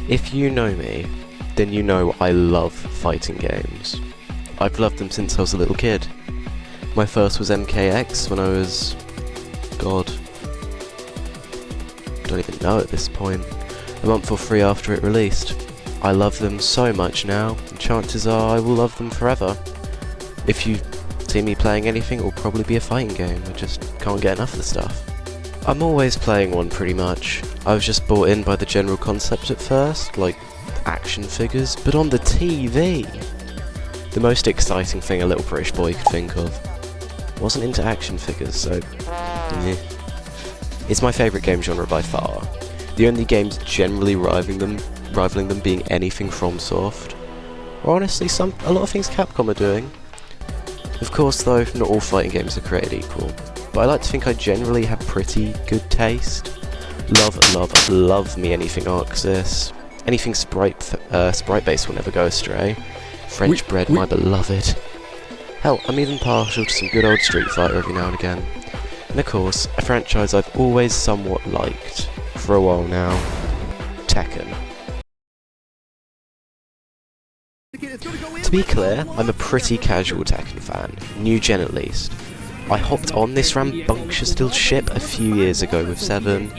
If you know me, then you know I love fighting games. I've loved them since I was a little kid. My first was MKX when I was... God... I don't even know at this point. A month or three after it released. I love them so much now, and chances are I will love them forever. If you see me playing anything, it will probably be a fighting game. I just can't get enough of the stuff. I'm always playing one pretty much. I was just brought in by the general concept at first, like action figures, but on the TV! The most exciting thing a little British boy could think of. Wasn't into action figures, so... yeah. It's my favourite game genre by far. The only games generally rivaling them being anything FromSoft. Or honestly, a lot of things Capcom are doing. Of course though, not all fighting games are created equal. But I like to think I generally have pretty good taste. Love me anything Arxis. Anything sprite-based will never go astray. French bread, my beloved. Hell, I'm even partial to some good old Street Fighter every now and again. And of course, a franchise I've always somewhat liked, for a while now, Tekken. To be clear, I'm a pretty casual Tekken fan, new gen at least. I hopped on this rambunctious little ship a few years ago with 7,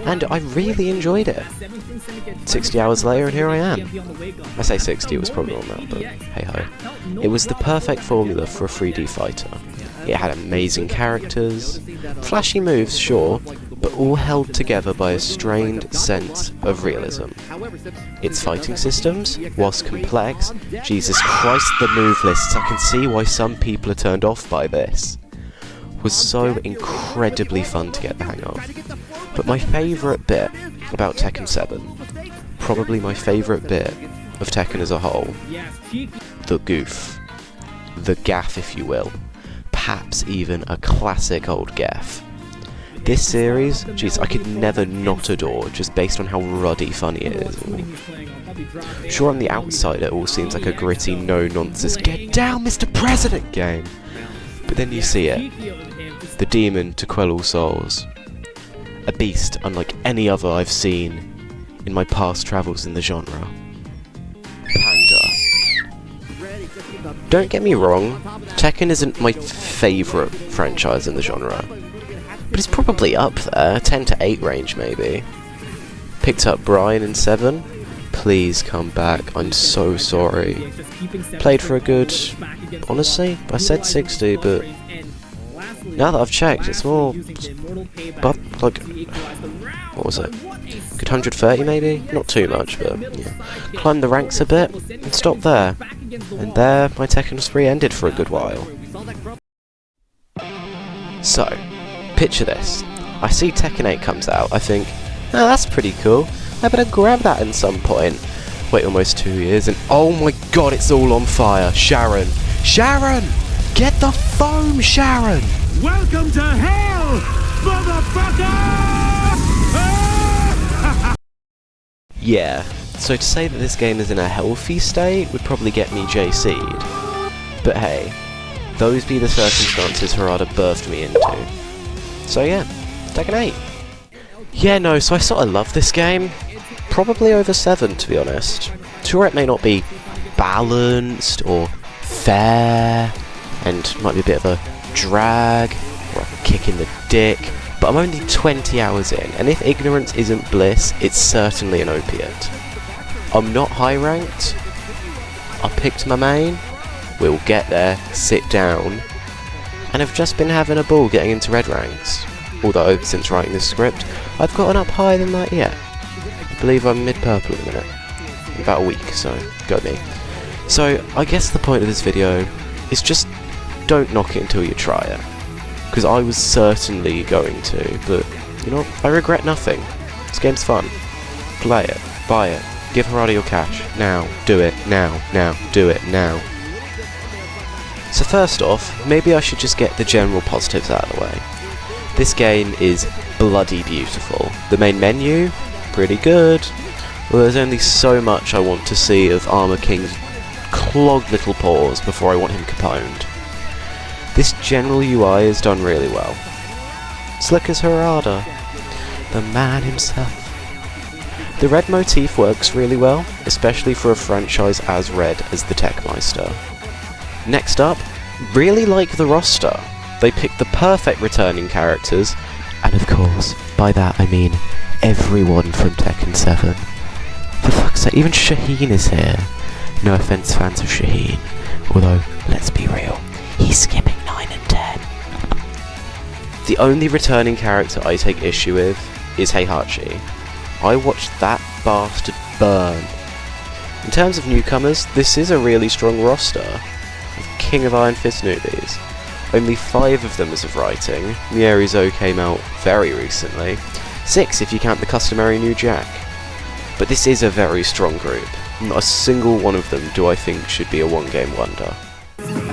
and I really enjoyed it. 60 hours later and here I am. I say 60, it was probably on that, but hey ho. It was the perfect formula for a 3D fighter. It had amazing characters, flashy moves sure, but all held together by a strained sense of realism. Its fighting systems, whilst complex, Jesus Christ the move lists, I can see why some people are turned off by this, was so incredibly fun to get the hang of. But my favourite bit about Tekken 7, probably my favourite bit of Tekken as a whole, the goof, the gaff if you will, perhaps even a classic old gaff. This series, jeez, I could never not adore just based on how ruddy funny it is. Sure, on the outside it all seems like a gritty, no-nonsense, get down Mr. President game, but then you see it. The demon to quell all souls. A beast unlike any other I've seen in my past travels in the genre. Panda. Don't get me wrong, Tekken isn't my favourite franchise in the genre, but it's probably up there, 10 to 8 range maybe. Picked up Brian in 7. Please come back, I'm so sorry. Played for a good... honestly, I said 60, but... now that I've checked, it's more... but, like... what was it? Good 130 maybe? Not too much, but yeah. Climbed the ranks a bit, and stopped there. And there, my Tekken spree ended for a good while. So, picture this. I see Tekken 8 comes out, I think, oh, that's pretty cool. I better grab that at some point. Wait almost 2 years, and oh my god, it's all on fire. Sharon! Sharon! Get the foam, Sharon! Welcome to hell, motherfucker! Yeah, so to say that this game is in a healthy state would probably get me JC'd. But hey, those be the circumstances Harada birthed me into. So yeah, Tekken 8. Yeah, no, so I sort of love this game. Probably over 7, to be honest. Sure, it may not be balanced or fair, and might be a bit of a drag, or a kick in the dick, but I'm only 20 hours in, and if ignorance isn't bliss, it's certainly an opiate. I'm not high ranked, I picked my main, we'll get there, sit down, and I've just been having a ball getting into red ranks. Although, since writing this script, I've gotten up higher than that yet. I believe I'm mid-purple at the minute. In about a week, so go me. So, I guess the point of this video is just don't knock it until you try it. Because I was certainly going to, but, you know, I regret nothing. This game's fun. Play it, buy it, give Harada your cash. Now, do it, now, do it, now. So first off, maybe I should just get the general positives out of the way. This game is bloody beautiful. The main menu, pretty good. Well, there's only so much I want to see of Armor King's clogged little paws before I want him caponed. This general UI is done really well. Slick as Harada, the man himself. The red motif works really well, especially for a franchise as red as the Techmeister. Next up, really like the roster. They picked the perfect returning characters, and of course, by that I mean everyone from Tekken 7. For fuck's sake, even Shaheen is here. No offense fans of Shaheen, although, let's be real, he's skipping 9 and 10. The only returning character I take issue with is Heihachi. I watched that bastard burn. In terms of newcomers, this is a really strong roster of King of Iron Fist newbies. Only 5 of them as of writing. Mierizo came out very recently. 6 if you count the customary new Jack. But this is a very strong group. Not a single one of them do I think should be a one-game wonder.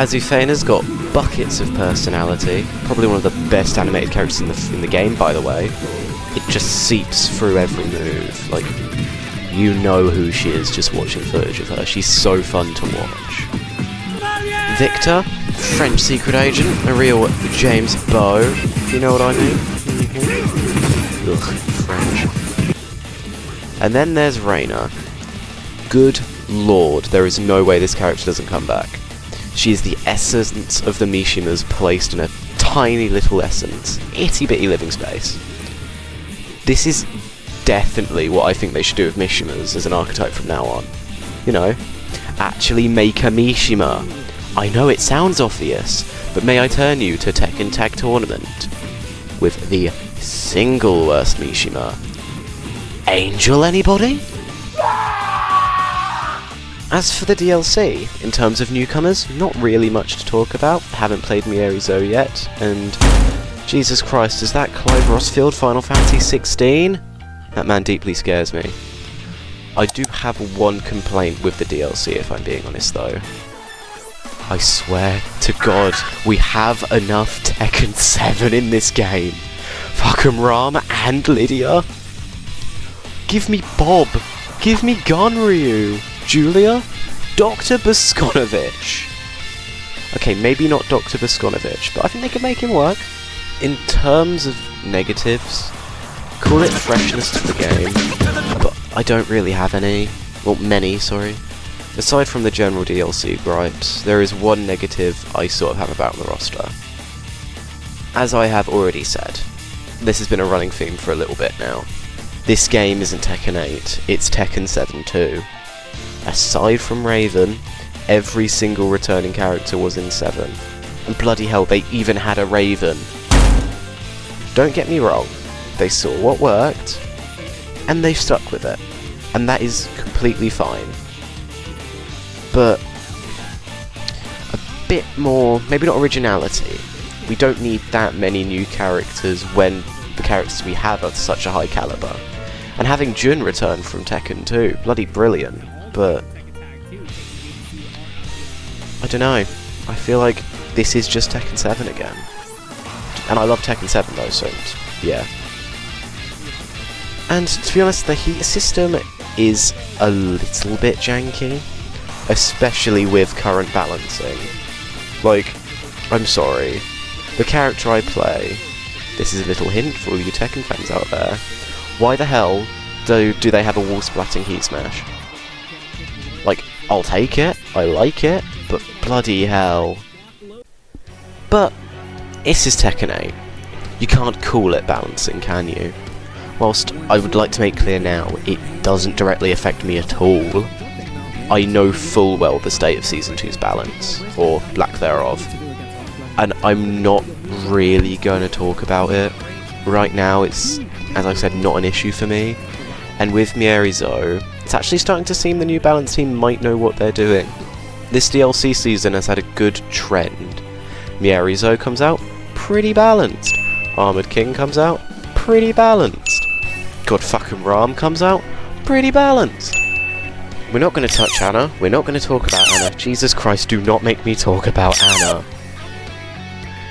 Azufena's got buckets of personality. Probably one of the best animated characters in the game, by the way. It just seeps through every move. Like, you know who she is just watching footage of her. She's so fun to watch. Victor, French secret agent, a real James Bow, you know what I mean? Ugh, French. And then there's Reina. Good lord, there is no way this character doesn't come back. She is the essence of the Mishimas placed in a tiny little essence, itty bitty living space. This is definitely what I think they should do with Mishimas as an archetype from now on. You know, actually make a Mishima. I know it sounds obvious, but may I turn you to Tekken Tag Tournament with the single worst Mishima. Angel, anybody? As for the DLC, in terms of newcomers, not really much to talk about. Haven't played Mierizo yet, and Jesus Christ, is that Clive Rossfield Final Fantasy 16? That man deeply scares me. I do have one complaint with the DLC, if I'm being honest though. I swear to God, we have enough Tekken 7 in this game. Fucking Ram and Lydia. Give me Bob. Give me Gonryu. Julia? Dr. Boskonovich. Okay, maybe not Dr. Boskonovich, but I think they can make him work. In terms of negatives, call it freshness to the game, but I don't really have any. Well, many, sorry. Aside from the general DLC gripes, there is one negative I sort of have about the roster. As I have already said, this has been a running theme for a little bit now. This game isn't Tekken 8, it's Tekken 7 too. Aside from Raven, every single returning character was in 7. And bloody hell, they even had a Raven. Don't get me wrong, they saw what worked, and they've stuck with it. And that is completely fine. But a bit more, maybe not originality. We don't need that many new characters when the characters we have are such a high caliber. And having Jun return from Tekken 2, bloody brilliant. But I don't know. I feel like this is just Tekken 7 again. And I love Tekken 7 though, so yeah. And to be honest, the heat system is a little bit janky, especially with current balancing. Like, I'm sorry, the character I play, this is a little hint for all you Tekken fans out there, why the hell do they have a wall-splatting heat smash? Like, I'll take it, I like it, but bloody hell. But, this is Tekken 8. You can't call it balancing, can you? Whilst I would like to make clear now, it doesn't directly affect me at all. I know full well the state of Season 2's balance, or lack thereof. And I'm not really going to talk about it. Right now, it's, as I said, not an issue for me. And with Mierizo, it's actually starting to seem the new balance team might know what they're doing. This DLC season has had a good trend. Mierizo comes out, pretty balanced. Armored King comes out, pretty balanced. God fucking Ram comes out, pretty balanced. We're not going to touch Anna, we're not going to talk about Anna. Jesus Christ, do not make me talk about Anna.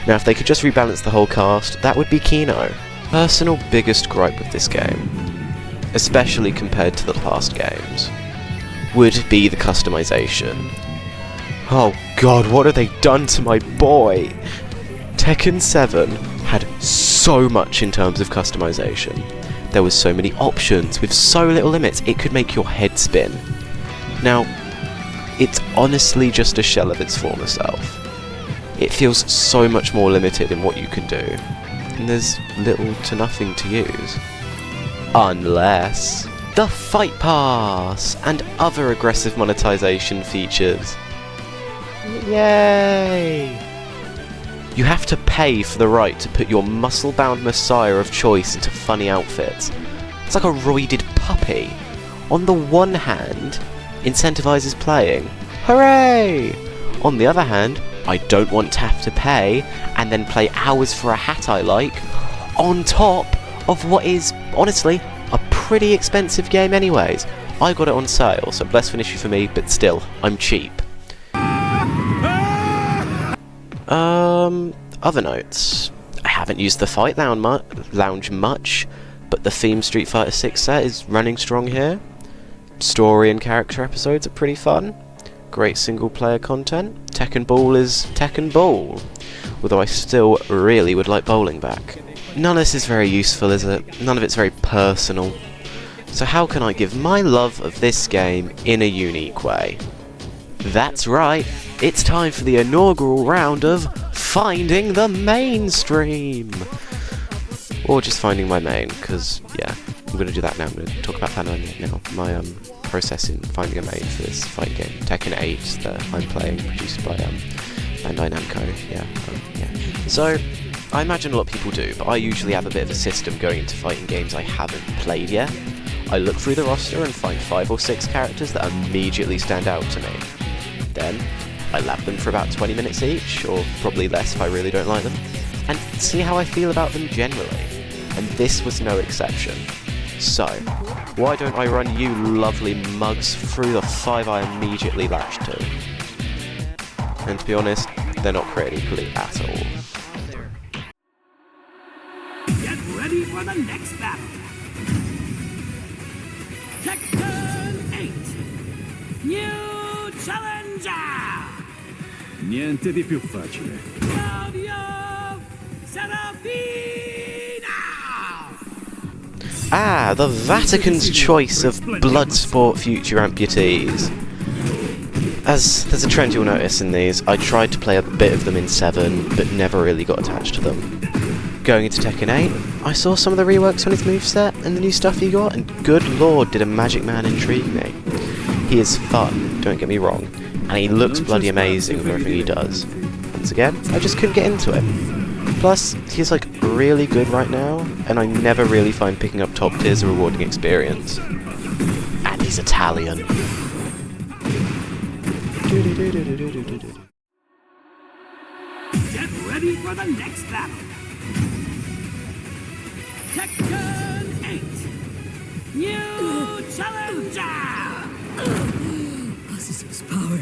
Now if they could just rebalance the whole cast, that would be Kino. Personal biggest gripe with this game, especially compared to the past games, would be the customization. Oh god, what have they done to my boy? Tekken 7 had so much in terms of customization. there was so many options with so little limits, it could make your head spin. Now, it's honestly just a shell of its former self. It feels so much more limited in what you can do, and there's little to nothing to use. Unless the Fight Pass and other aggressive monetization features. Yay! You have to pay for the right to put your muscle-bound messiah of choice into funny outfits. It's like a roided puppy. On the one hand, incentivizes playing. Hooray! On the other hand, I don't want to have to pay and then play hours for a hat I like, on top of what is, honestly, a pretty expensive game anyways. I got it on sale, so less of an issue for me, but still, I'm cheap. Other notes. I haven't used the Fight Lounge much, but the theme Street Fighter 6 set is running strong here. Story and character episodes are pretty fun. Great single player content. Tekken Ball is Tekken Ball, although I still really would like bowling back. None of this is very useful, is it? None of it's very personal. So how can I give my love of this game in a unique way? That's right, it's time for the inaugural round of Finding the Mainstream! Or just finding my main, because, yeah, I'm going to do that now. I'm going to talk about that now. My process in finding a main for this fight game, Tekken 8, that I'm playing, produced by Bandai Namco. Yeah. So, I imagine a lot of people do, but I usually have a bit of a system going into fighting games I haven't played yet. I look through the roster and find 5 or 6 characters that immediately stand out to me. Then, I lab them for about 20 minutes each, or probably less if I really don't like them, and see how I feel about them generally. And this was no exception. So, why don't I run you lovely mugs through the 5 I immediately latched to? And to be honest, they're not critically at all. Get ready for the next battle. Tekken 8. New challenger. Niente di più facile. Claudio Serafina. Ah, the Vatican's choice of Bloodsport future amputees. As there's a trend you'll notice in these, I tried to play a bit of them in 7, but never really got attached to them. Going into Tekken 8, I saw some of the reworks on his moveset and the new stuff he got, and good lord did a Magic Man intrigue me. He is fun, don't get me wrong, and he looks bloody amazing with everything he does. Once again, I just couldn't get into it. Plus, he's like really good right now, and I never really find picking up top tiers a rewarding experience. And he's Italian. Get ready for the next battle. Tekken 8. New challenger. Possesses power.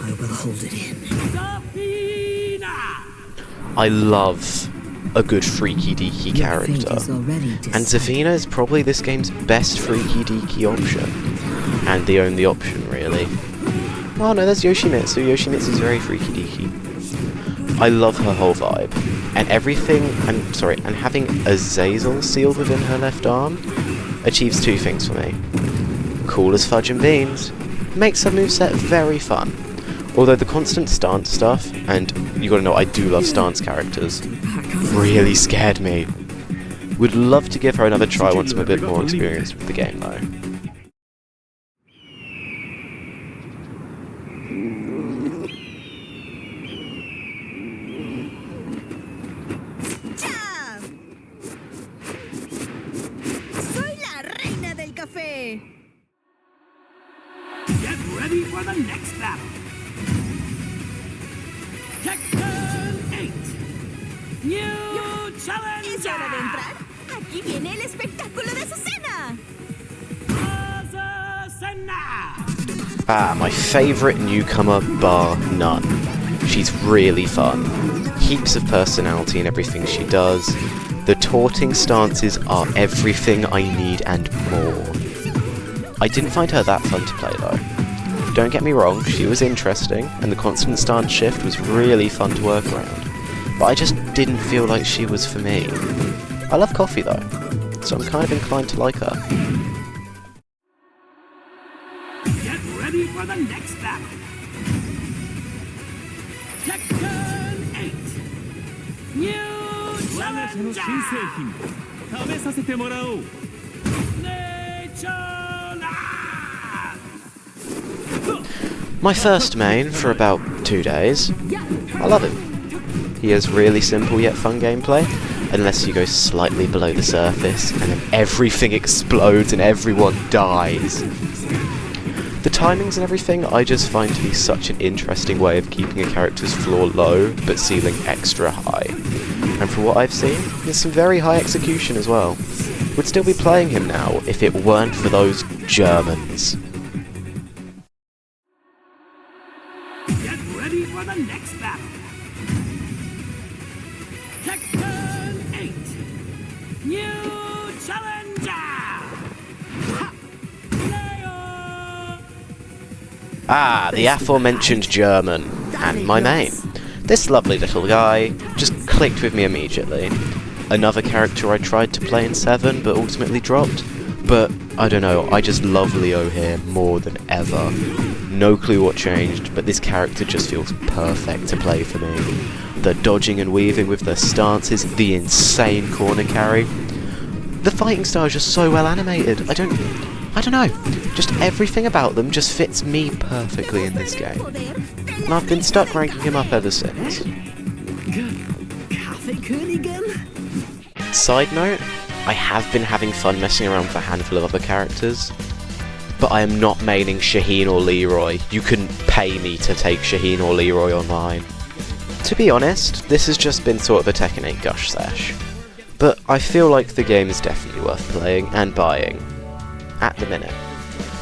I will hold it in. Serafina. I love a good freaky deaky character, and Zafina is probably this game's best freaky deaky option, and the only option really. Oh no, there's Yoshimitsu. Yoshimitsu's very freaky deaky. I love her whole vibe, and everything, and having Azazel sealed within her left arm achieves 2 things for me. Cool as fudge and beans, makes her moveset very fun. Although the constant stance stuff, and you gotta know I do love stance characters, really scared me. Would love to give her another try once I'm a bit more experienced with the game though. Soy la reina del café. Get ready for the next battle. Tekken 8. New challenger. ¿Es hora de entrar? Aquí viene el espectáculo de Azucena. Azucena. Ah, my favourite newcomer bar none. She's really fun. Heaps of personality in everything she does. The taunting stances are everything I need and more. I didn't find her that fun to play though. Don't get me wrong, she was interesting, and the constant stance shift was really fun to work around. But I just didn't feel like she was for me. I love coffee though. so I'm kind of inclined to like her. Get ready for the next battle. Tekken 8. New 我が社の新製 challenger. 品食べさせてもらおう Nature My first main for about 2 days. I love him. He has really simple yet fun gameplay, unless you go slightly below the surface and then everything explodes and everyone dies. The timings and everything I just find to be such an interesting way of keeping a character's floor low but ceiling extra high. And for what I've seen, there's some very high execution as well. Would still be playing him now if it weren't for those Germans. Get ready for the next battle. Tekken 8. New challenger. Leo. Ah, the aforementioned German, and my main. This lovely little guy just clicked with me immediately. Another character I tried to play in 7 but ultimately dropped. But, I don't know, I just love Leo here more than ever. No clue what changed, but this character just feels perfect to play for me. The dodging and weaving with the stances, the insane corner carry. The fighting style is just so well animated. I don't know, just everything about them just fits me perfectly in this game. And I've been stuck ranking him up ever since. Side note, I have been having fun messing around with a handful of other characters, but I am not maining Shaheen or Leroy. You couldn't pay me to take Shaheen or Leroy online. To be honest, this has just been sort of a Tekken 8 gush sesh, but I feel like the game is definitely worth playing and buying. At the minute.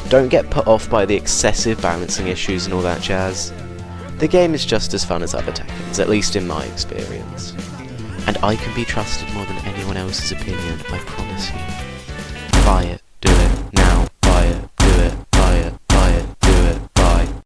Don't get put off by the excessive balancing issues and all that jazz. The game is just as fun as other Tekkens, at least in my experience. And I can be trusted more than anyone else's opinion, I promise you. Buy it.